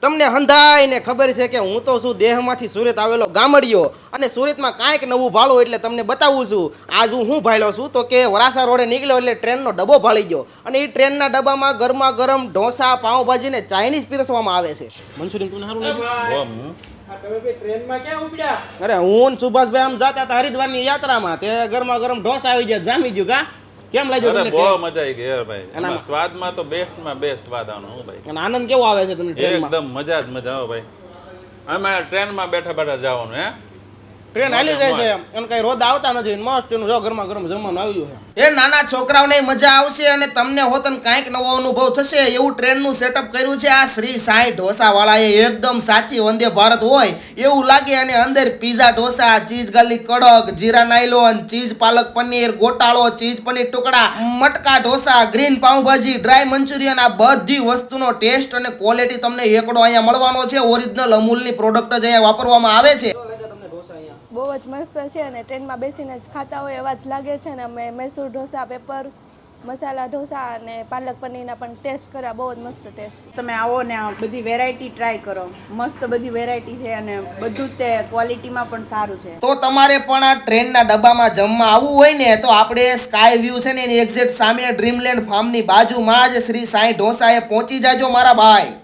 તમને હંધાઈને ખબર છે કે હું તો શું દેહમાંથી સુરત આવેલો ગામડિયો અને સુરતમાં કાંઈક નવું ભાળું એટલે તમને બતાવું છું. આજ હું ભાળ્યો છું તો કે વરાસા રોડે નીકળ્યો એટલે ટ્રેનનો ડબ્બો ભાળી ગયો અને એ ટ્રેનના ડબ્બામાં ગરમા ગરમ ઢોસા પાઉંભાજી ને ચાઇનીઝ પીરસવામાં આવે છે. મનસુરી તું સારું લાગ્યું? ટ્રેનમાં ક્યાં ઉપડ્યા? અરે હું ને સુભાષભાઈ આમ જાતા હતા હરિદ્વારની યાત્રામાં તે ગરમા ગરમ ઢોસા આવી ગયા જામી ગયું કા કેમ લાગ્યું અરે તમને બહુ ટ્રેન? મજા આવી ગઈ યાર ભાઈ. એના- એમાં સ્વાદમાં તો બેસ્ટમાં બેસ્ટ સ્વાદ આનો હો ભાઈ. અને આનંદ કેવો આવે છે તમને ટ્રેનમાં? એકદમ મજા જ મજા હો ભાઈ. અમે ટ્રેનમાં બેઠા બેઠા જવાનું હે. ટ્રેન હાલી જાય છે અને કઈ રોદ આવતા નથી મસ્ત એનું જો ગરમા ગરમ જમવાનું આવ્યું છે. એ નાના છોકરાઓને મજા આવશે અને તમને હોતન કાંઈક નવો અનુભવ થશે એવું ટ્રેનનું સેટઅપ કર્યું છે આ શ્રી સાંઈ ઢોસા વાળાએ. એકદમ સાચી વંદે ભારત હોય એવું લાગે અને અંદર પીઝા ઢોસા, ચીઝ ગાર્લિક કડક, જીરા nylon, cheese palak paneer, ગોટાળો, cheese paneer ટુકડા, મટકા dosa, green pav bhaji, dry Manchurian, આ બધી વસ્તુનો ટેસ્ટ અને ક્વોલિટી તમને એકડો અહીંયા મળવાનો છે. ઓરિજિનલ અમૂલની પ્રોડક્ટ જ અહીંયા વાપરવામાં આવે છે. બહુ જ મસ્ત છે અને ટ્રેનમાં બેસીને જ ખાતા હોય એવા જ લાગે છે ને અમે મૈસૂર ઢોસા, પેપર મસાલા ઢોસા અને પાલક પનીરના પણ ટેસ્ટ કર્યા. બહુ જ મસ્ત ટેસ્ટ છે. તમે આવો ને આ બધી વેરાયટી ટ્રાય કરો. મસ્ત બધી વેરાયટી છે અને બધું જ તે ક્વોલિટીમાં પણ સારું છે. તો તમારે પણ આ ટ્રેનના ડબ્બામાં જમવા આવવું હોય ને તો આપણે સ્કાય વ્યૂ છે ને એની એક્ઝેક્ટ સામે ડ્રીમલેન્ડ ફાર્મની બાજુમાં જ શ્રી સાંઈ ઢોસાએ પહોંચી જાજો મારા ભાઈ.